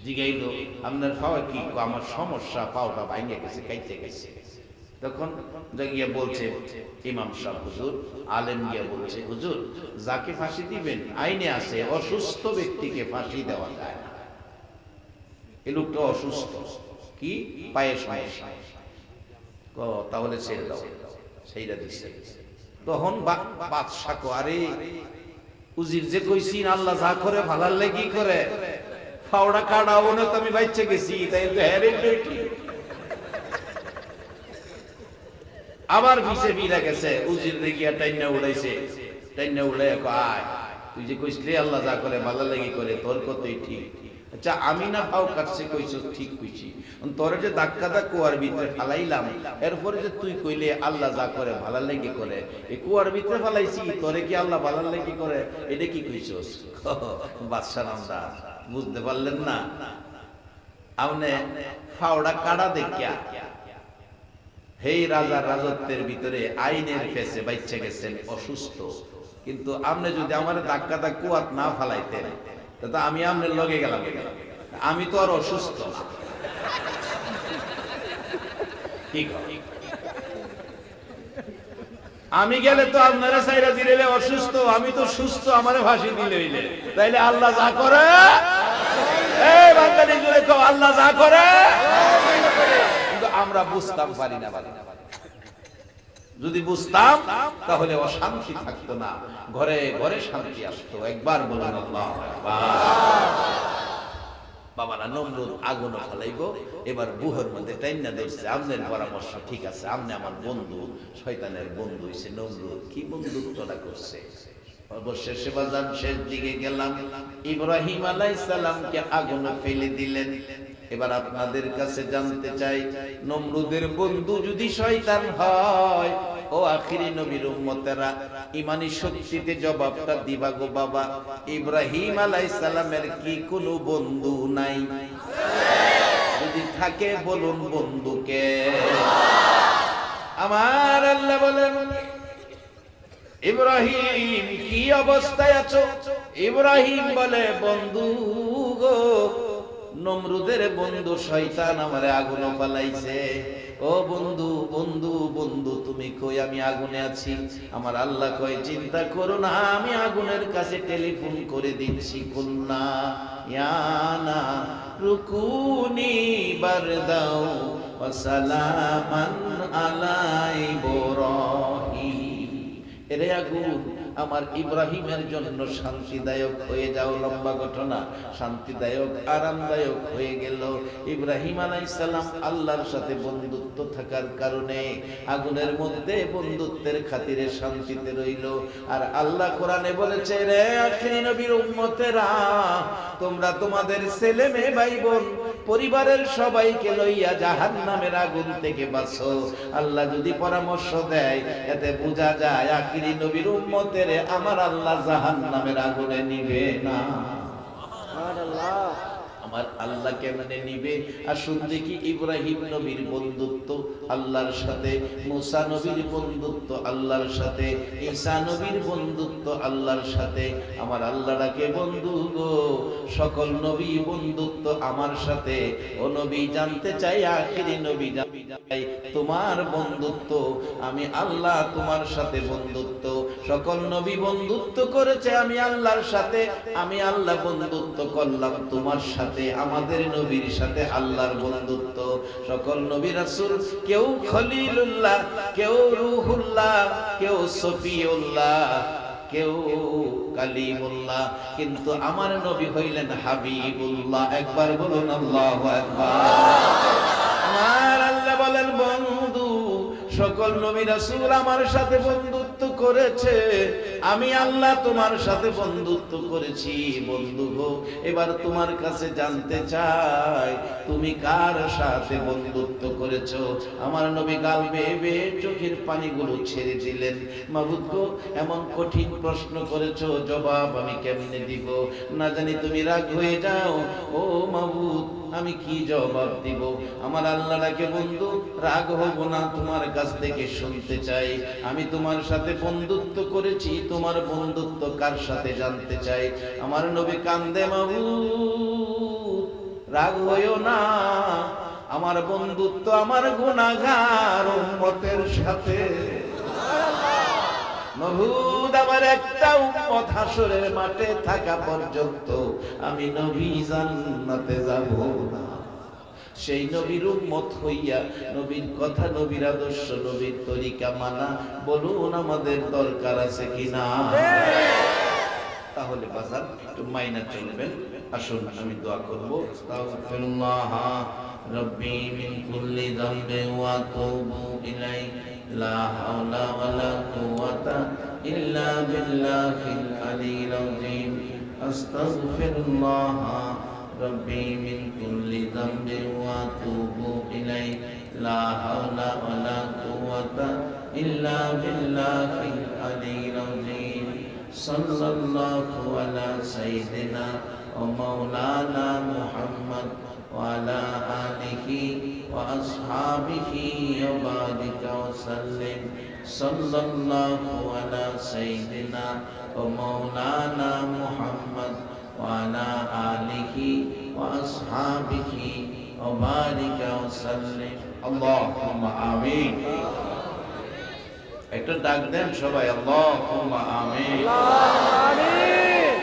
জিগাইলো আপনার ফাওয়া কি? আমার সমস্যা, পাওটা ভাঙে গেছে, কাইতে গেছে। তখন গিয়ে বলছে ইমাম সাহেব, হুজুর, আলেম গিয়ে বলছে, হুজুর, যাকে ফাঁসি দিবেন আইনে আছে অসুস্থ ব্যক্তিকে ফাঁসি দেওয়া যায় না। এই লোকটা অসুস্থ, কি পায়ে সমস্যা, তাহলে ছেড়ে দাও, সেইটা দিচ্ছে। তখন বাদশা কো, আরে উজির যে কইছি আল্লাহ যা করে ভালার লেগি করে, ফাওড়া কাটাও না তো আমি বাইচে গেছি, তাই তো হ্যারে আবার ভিসে ভিড়া গেছে, উজির দেখিয়া টাইনা উড়াইছে, টাইনা উড়াই আয়, তুই যে কইসলি আল্লাহ যা করে ভালো লাগি করে, তোর কতই ঠিক। আচ্ছা আমি না পাও কাটছে কইছ, ঠিক কইছি, তোরে যে ধাক্কা কুয়ার ভিতরে ফালাইলাম, এরপরে যে তুই কইলে আল্লাহ যা করে ভালো লাগি করে, এই কুয়ার ভিতরে ফালাইছি, তোরে কি আল্লাহ ভালো লাগি করে, এটা কি কইছস? বাদশা নামদা বুঝতে পারলেন না, আপনি ফাওড়া কাটা দেখিয়া হেই রাজার রাজত্বের ভিতরে আইনের ফেসে বাইচে গেছেন অসুস্থ, কিন্তু আপনি যদি আমার ধাক্কাটা কুয়াত না ফালাইতেন, তো আমি আপনার লগে গেলাম, আমি তো আর অসুস্থ না। আমি গেলে তো আপনারা সাইরা দিলে অসুস্থ, আমি তো সুস্থ, আমারে ফাঁসি দিলে হইলে, তাইলে আল্লাহ যা করে, এই বাঙালি জুড়ে তো আল্লাহ যা করে, কিন্তু আমরা বুঝতাম পারি না। যদি বুঝতাম তাহলে অশান্তি থাকতো না, ঘরে ঘরে শান্তি আসতো। একবার বলেন আল্লাহু আকবার। বাবারা, নমরুদ আগুন ফলাইব, এবার বুহের মধ্যে টাইনা ধরছে। আপনার পরামর্শ ঠিক আছে, আপনি আমার বন্ধু, শয়তানের বন্ধু হইছে নমরুদ, কি বন্ধুত্বটা করছে। অবশেষে বাজান শেষ দিকে গেলাম, ইব্রাহিম আলাইহিস সালামকে আগুনে ফেলে দিলেন। এবার আপনাদের কাছে জানতে চাই, নমরুদের বন্ধু যদি শয়তান হয়, ও আখিরি নবীর উম্মতেরা, ইমানি শক্তিতে জবাবটা দিবা গো বাবা। ইব্রাহিম আলাইহিস সালামের কি কোনো বন্ধু নাই? যদি থাকে বলুন বন্ধুকে। আমার আল্লাহ বলেন, ইব্রাহিম কি অবস্থায় আছো? ইব্রাহিম বলে, বন্ধু গো, নমরুদের বন্ধু শয়তান আমারে আগুনে ফালাইছে। ও বন্ধু, বন্ধু, বন্ধু তুমি কই? আমি আগুনে আছি। আমার আল্লাহ কয়, চিন্তা করো না, আমি আগুনের কাছে টেলিফোন করে দিচ্ছি। কুলনা ইয়ানা রুকুনি বারদাও ওয়া সালামান আলা ইব্রাহিম। এরে আগুন, আমার ইব্রাহিমের জন্য শান্তিদায়ক হয়ে যাও। লম্বা ঘটনা, শান্তিদায়ক আরামদায়ক হয়ে গেল। ইব্রাহিম আলাইহিস সালাম আল্লাহর সাথে বন্ধুত্ব থাকার কারণে আগুনের মধ্যে বন্ধুত্বের খাতিরে শান্তিতে রইল। আর আল্লাহ কোরআনে বলেছে, রে আখিরি নবীর উম্মতেরা, তোমরা তোমাদের ছেলে মেয়ে ভাই বোন পরিবারের সবাইকে লইয়া জাহান্নামের আগুন থেকে বাঁচো। আল্লাহ যদি পরামর্শ দেয়, এতে বোঝা যায় আখিরি নবীর উম্মতের আমার আল্লাহ জাহান্নামের আগুনে নিবে না। আমার আল্লাহ কেমনে নিবে? আসুন দেখি, ইব্রাহিম নবীর বন্ধুত্ব আল্লাহর সাথে, মুসা নবীর বন্ধুত্ব আল্লাহর সাথে, ঈসা নবীর বন্ধুত্ব আল্লাহর সাথে। আমার আল্লাহ ডাকে, বন্ধু গো, সকল নবী বন্ধুত্ব আমার সাথে। ও নবী জানতে চাই, আখিরি নবী জানতে চাই তোমার বন্ধুত্ব। আমি আল্লাহ তোমার সাথে বন্ধুত্ব। সকল নবী বন্ধুত্ব করেছে আমি আল্লাহর সাথে, আমি আল্লাহ বন্ধুত্ব করলাম তোমার সাথে। আমাদের নবীর সাথে আল্লাহর বন্ধুত্ব। সকল নবী রাসূল, কেউ খলিলুল্লাহ, কেউ রূহুল্লাহ, কেউ সফিউল্লাহ, কেউ কালিমুল্লাহ, কিন্তু আমার নবী হইলেন হাবিবুল্লাহ। একবার বলুন আল্লাহু আকবার। আমার আল্লাহ বলেন, বন্ধু, সকল নবী রাসূল আমার সাথে বন্ধুত্ব করেছে, আমি আল্লাহ তোমার সাথে বন্ধুত্ব করেছি। বন্ধু গো, এবার তোমার কাছে জানতে চাই, তুমি কার সাথে বন্ধুত্ব করেছো? আমার নবী গাল বেয়ে বেয়ে চোখের পানিগুলো ছেড়ে দিলেন। মাবুদ গো, এমন কঠিন প্রশ্ন করেছো, জবাব আমি কেমনে দিব? না জানি তুমি রাগ হয়ে যাও। ও মাবুদ, আমি কি জবাব দিব? আমার আল্লাহ ডাকে, বন্ধু রাগ হব না, তোমার কাছ থেকে শুনতে চাই। আমি তোমার সাথে বন্ধুত্ব করেছি, তোমার বন্ধুত্ব কার সাথে জানতে চাই। আমার নবী কান্দে, মাবুদ রাগ হইও না, আমার বন্ধুত্ব আমার গুনাহগার উম্মতের সাথে। মাবুদ আমার একটা উম্মত হাসরের মাঠে থাকা পর্যন্ত আমি নবী জান্নাতে যাব না। সেই নবীর উম্মত হইয়া নবীর কথা, নবীর আদর্শ, নবীর তরিকা মানা বলুন আমাদের দরকার আছে কিনা? তাহলে বাজার একটু মাইনা চলবেন। আসুন আমি দোয়া করবো। আস্তাগফিরুল্লাহ রাব্বি মিন কুল্লি যামবিন ওয়া আতুবু ইলাইহি লা হাওলা ওয়ালা কুওয়াতা ইল্লা বিল্লাহিল আলিয়্যিল আযীম। আস্তাগফিরুল্লাহ রাব্বি মিন কুল্লি যামবিন ওয়া আতুবু ইলাইহি লা হাওলা ওয়ালা কুওয়াতা ইল্লা বিল্লাহিল আলিয়্যিল আযীম। সাল্লাল্লাহু আলা সাইয়্যিদিনা ওয়া মাওলানা মুহাম্মদ ওয়া আলা আলিহি ওয়া আসহাবিহি ওয়া বারিকা ওয়া সাল্লিম। সাল্লাল্লাহু আলা সাইয়্যিদিনা ওয়া মাওলানা মুহাম্মদ ওয়া আলা আলিহি ওয়া আসহাবিহি ওয়া বারিকা ওয়া সাল্লিম। আল্লাহুম্মা আমিন। একটু ডাক দেন সবাই, আল্লাহুম্মা আমিন। আমিন।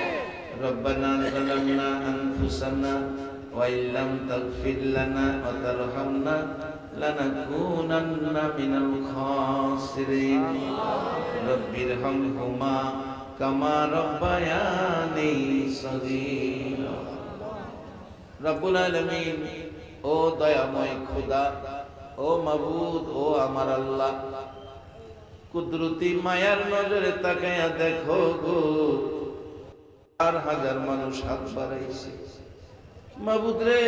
রব্বানা যালামনা আনফুসানা ওয়া ইল্লাম তাগফির লানা ওয়া তারহামনা লানাকুনান্না মিনাল খাসিরিন। রব্বিরহামহুমা কামা রাব্বায়ানি সগীরা। রব্বুল আলামিন, ও দয়াময় খোদা, ও মাবুদ, ও আমার আল্লাহ, কুদরতি মায়ার নজরে তাকায়া দেখো গো, ৪,০০০ মানুষ হাত বাড়াইছে। মাবুদ রে,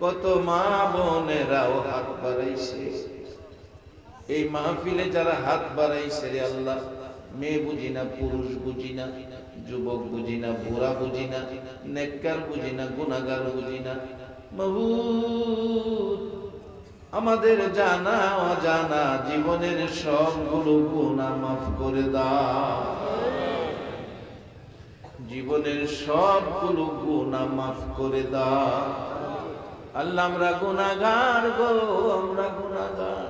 কত মা বোনেরাও হাত বাড়াইছে। এই মাহফিলে যারা হাত বাড়াইছে রে আল্লাহ, মেয়ে বুঝি না, পুরুষ বুঝি না, যুবক বুঝি না, বুড়া বুঝি না, নেককার বুঝি না, গুনাহগার বুঝি না। মাবুদ, আমাদের জানা অজানা জীবনের সবগুলো গুনাহ মাফ করে দাও। জীবনের সবগুলো গুনাহ মাফ করে দাও। আল্লাহ, আমরা গুনাহগার গো, আমরা গুনাহগার।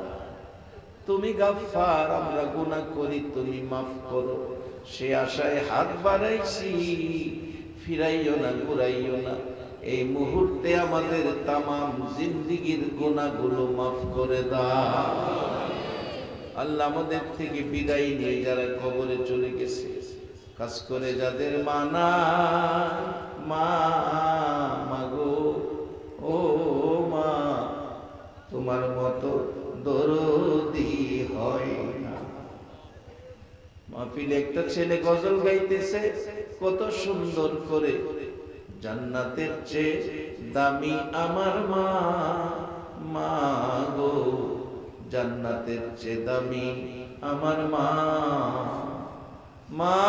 তুমি গাফফার, আমরা গুনাহ করি, তুমি মাফ করো। সে আশায় হাত বাড়াইছি, ফিরাইও না, ঘুরাইও না। এই মুহূর্তে আমাদের তামাম জিন্দেগীর গুনাহগুলো মাফ করে দাও। আল্লাহ, আমাদের থেকে বিদায় নিয়ে যারা কবরে চলে গেছে, কাজ করে যাদের মানা মা মাগো, ও মা, তোমার মতো দরদি হয় না। মাহফিলে একটা ছেলে গজল গাইতেছে কত সুন্দর করে, জান্নাতের চেয়ে দামি আমার মা, মা গো, জান্নাতের চেয়ে দামি আমার মা। মা,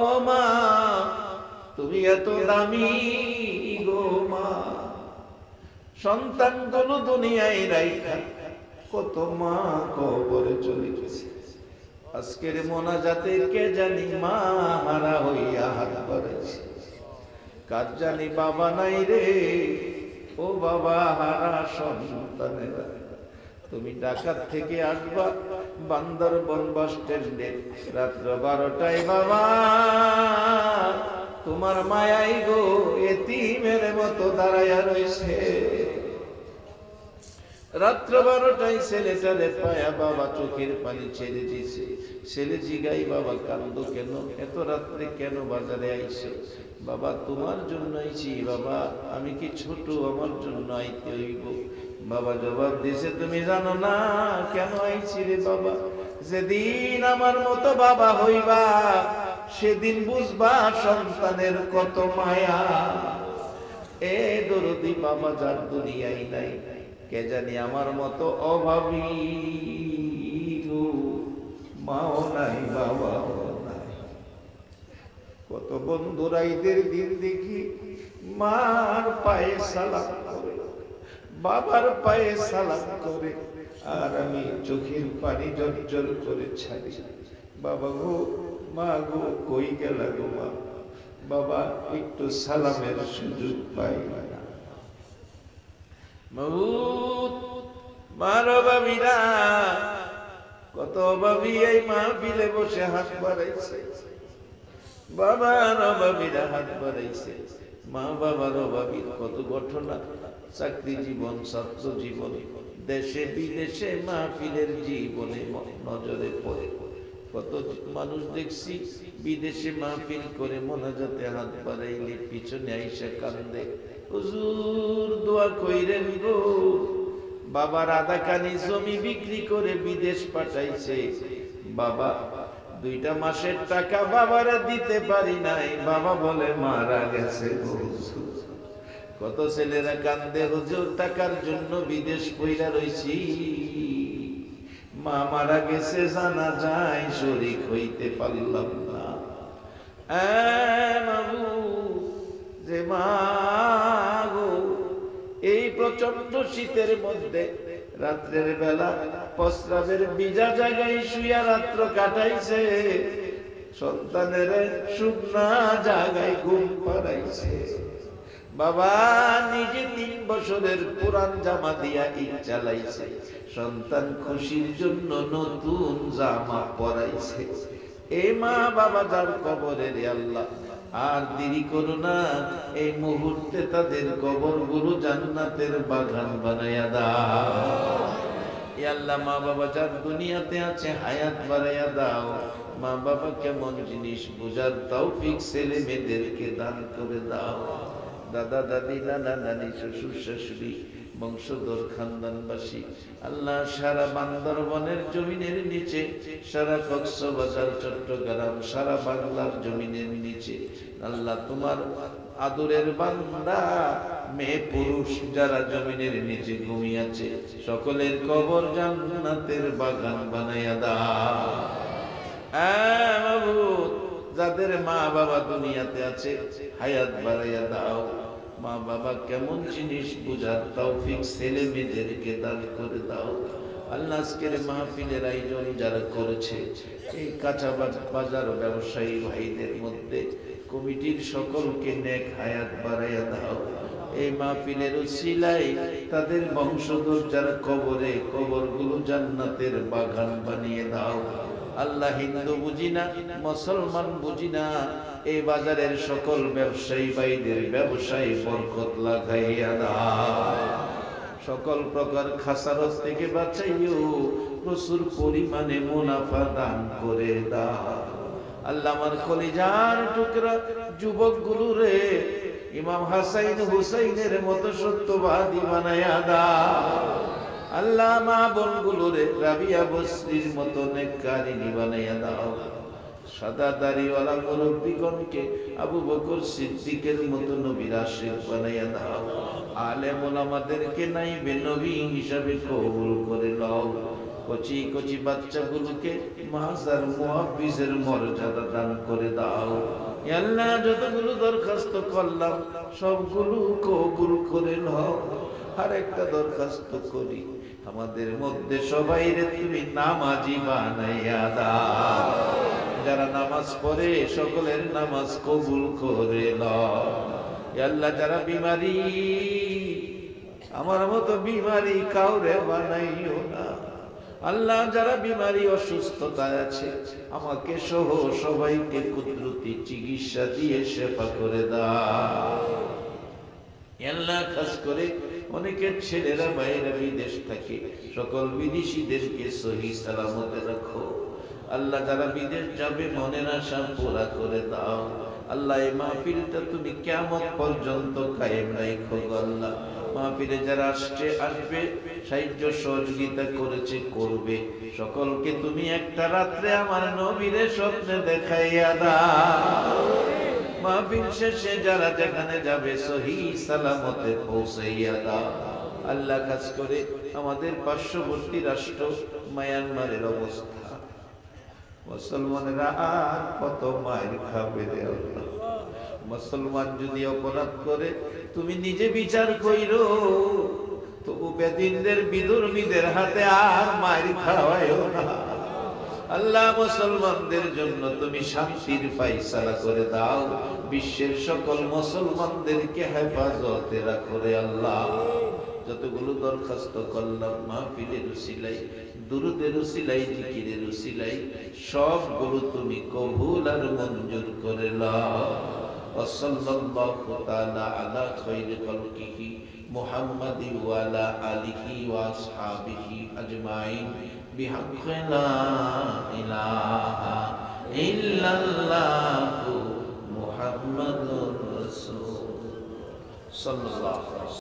ও মা, তুমি এত দামি গো মা। সন্তানগুলো দুনিয়ায় রাইখা কত মা কবরে চলে গেছে। আজকের মোনাজাতে কে জানি মা হারা হইয়া হাত বাড়াইছে। কার জানি বাবা নাই রে, ও বাবা হারা সন্তানেরা। তুমি ঢাকা থেকে আসবা বান্দরবন বাস স্ট্যান্ডে রাত্র 12টায় বাবা, তোমার মায়াই গো এতিমের মতো দাঁড়াইয়া রইছে। রাত্র 12টায় ছেলেটারে পায়া বাবা চোখের পানি ছেড়ে দিছে। ছেলে জিগাই, বাবা কান্দো কেন, এত রাত্রে কেন বাজারে আইছো? বাবা তোমার জন্য আইছি। বাবা আমি কি ছোট, আমার জন্য আইতে হইব? বাবা জবাব দিছে, তুমি জানো না কেন আইছি রে বাবা? যেদিন আমার মতো বাবা হইবা সেদিন বুঝবা সন্তানের কত মায়া। এ দরদি বাবা যার দুনিয়ায় নাই, কে জানি আমার মতো অভাবী গো, মাও নাই, বাবাও নাই। কত বন্ধুরা ঈদের দিন দেখি মার পায়ে সালাম করে, বাবার পায়ে সালাম করে, আর আমি চোখের পানি জল করে ছাড়ি। বাবা গো, মা গো, কই গেলা গো মা? বাবা একটু সালামের সুযোগ পাই না। মাবুদ মার বাবিরা কত বাবি এই মাহফিলে বসে হাত বাড়াইছে, বাবার বাবিরা হাত বাড়াইছে, মা বাবার বাবির কত ঘটনা, চাকরি জীবন, ছাত্র জীবন, দেশে বিদেশে মাহফিলের জীবনে নজরে পড়ে। কত মানুষ দেখছি বিদেশে মাহফিল করে মোনাজাতে হাত বাড়াইলে পিছনে আইসা কান্দে, হুজুর দোয়া কইরেন গো, বাবার আধা কানি জমি বিক্রি করে বিদেশ পাঠাইছে, বাবা 2টা মাসের টাকা বাবারে দিতে পারি নাই, বাবা বলে মারা গেছে। কত ছেলেরা কান্দে, হুজুর টাকার জন্য বিদেশ পইরা রইছি, মা মারা গেছে জানা যায় শরীক হইতে পারলাম না। যে মা গো, এই প্রচন্ড শীতের মধ্যে রাত্রের বেলা প্রস্রাবের ভিজা জায়গায় শুয়া রাত্র কাটাইছে, সন্তানের শুকনা জায়গায় ঘুম পাড়াইছে, বাবা নিজে 3 বছরের পুরান জামা দিয়া ঈদ চালাইছে, সন্তান খুশির জন্য নতুন জামা পরাইছে। এ মা বাবা যার কবরে রে আল্লাহ আর দেরি করো না, এই মুহূর্তে তাদের কবরগুলো জান্নাতের বাগান বানাইয়া দাও। এ আল্লাহ মা বাবা যার দুনিয়াতে আছে হায়াত বাড়াইয়া দাও। মা বাবা কেমন জিনিস বুঝার তৌফিক ছেলে মেয়েদেরকে দান করে দাও। দাদা দাদি, নানা নানি, শ্বশুর শাশুড়ি, বংশধর খানদানবাসী আল্লাহ সারা বান্দরবনের জমিনের নিচে, সারা কক্সবাজার চট্টগ্রাম, সারা বাংলার জমিনের নিচে আল্লাহ তোমার আদরের বান্দা মেয়ে পুরুষ যারা জমিনের নিচে ঘুমিয়েছে সকলের কবর জান্নাতের বাগান বানাইয়া দাও। মাবুদ যাদের মা বাবা দুনিয়াতে আছে হায়াত বাড়াইয়া দাও। মা বাবা কেমন জিনিস বুঝার তৌফিক ছেলে মেয়েদেরকে দান করে দাও। আল্লাহ আজকের মাহফিলের আয়োজন যারা করেছে এই কাঁচা বাজার ব্যবসায়ী ভাইদের মধ্যে কমিটির সকলকে নেক হায়াত বাড়াইয়া দাও। এই মাহফিলের উসিলায় তাদের বংশধর যারা কবরে, কবরগুলো জান্নাতের বাগান বানিয়ে দাও। আল্লাহ হিন্দু বুঝি না, মুসলমান বুঝি না, এই বাজারের সকল ব্যবসায়ী ভাইদের ব্যবসায়ী বরকত লাগাইয়া দাও। সকল প্রকার খাসারত থেকে বাঁচাইও, প্রচুর পরিমাণে মুনাফা দান করে দাও। আল্লাহ আমার কলিজার টুকরা যুবকগুলো রে ইমাম হাসাইন হুসাইনের মতো সত্যবাদী বানাইয়া দাও। আল্লাহ মা বোনগুলো রে রাবিয়া বসরির মতো নেককারিনী বানাইয়া দাও। সাদা দাড়িওয়ালা মুরব্বিগণকে আবু বকর সিদ্দিকের মতো নবীর আশিক বানাইয়া দাও। আলেম ওলামাদেরকে নাইবে নবী হিসাবে কবুল করে নাও। কচি কচি বাচ্চাগুলোকে মাহজার মুহাফিজের মর্যাদা দান করে দাও। আল্লাহ যতগুলো দরখাস্ত করলাম সবগুলো কবুল করে নাও। আর একটা দরখাস্ত করি, আমাদের মধ্যে সবাই রে তুমি নামাজি বানাইয়া দাও। যারা নামাজ পড়ে সকলের নামাজ কবুল করে নাও। আল্লাহ যারা বিমারি, আমার মতো বিমারি কাউরে বানাইও না। আল্লাহ যারা বিমারি অসুস্থতায় আছে আমাকে সহ সবাইকে কুদরতি চিকিৎসা দিয়ে সেবা করে দাও। আল্লাহ খাস করে অনেকের ছেলেরা বাইরে বিদেশ থাকে, সকল বিদেশিদেরকে সহি সালামতে রাখো। আল্লাহ যারা বিদেশ যাবে মনের আশা পুরা করে দাও। আল্লাহ এই মাহফিলটা তুমি কিয়ামত পর্যন্ত কায়েম রাখো আল্লাহ। মাহফিলে যারা আসবে সাহায্য সহযোগিতা করেছে করবে, সকলকে তুমি একটা রাত্রে আমার নবীরে স্বপ্নে দেখাইয়া দাও। মাহফিল শেষে যারা যেখানে যাবে সহি সালামতে পৌঁছাইয়া দাও। আল্লাহ কাজ করে আমাদের পার্শ্ববর্তী রাষ্ট্র মায়ানমারের অবস্থা, মুসলমানেরা আর কত মায়ের খাবে রে আল্লাহ। মুসলমান যদি অপরাধ করে তুমি নিজে বিচার কইরো, তবু বেদিনদের বিধর্মীদের হাতে আর মায়ের খাওয়াইও না। আল্লাহ মুসলমানদের জন্য তুমি শান্তির ফায়সালা করে দাও। বিশ্বের সকল মুসলমানদেরকে হেফাজতে রাখো রে আল্লাহ। যতগুলো দরখাস্ত করলাম মাহফিলের উসিলাই, দুরুদের উসিলাই, জিকিরের উসিলাই, সবগুলো তুমি কবুল আর মঞ্জুর করে নাও। ওয়াসাল্লাল্লাহু তাআলা আলা খায়রি খালকিহি মুহাম্মাদি ওয়া আলা আলিহি ওয়া আসহাবিহি আজমাইন বিহাক্কি লা ইলাহা ইল্লাল্লাহু মুহাম্মাদুর রাসূল সাল্লাল্লাহু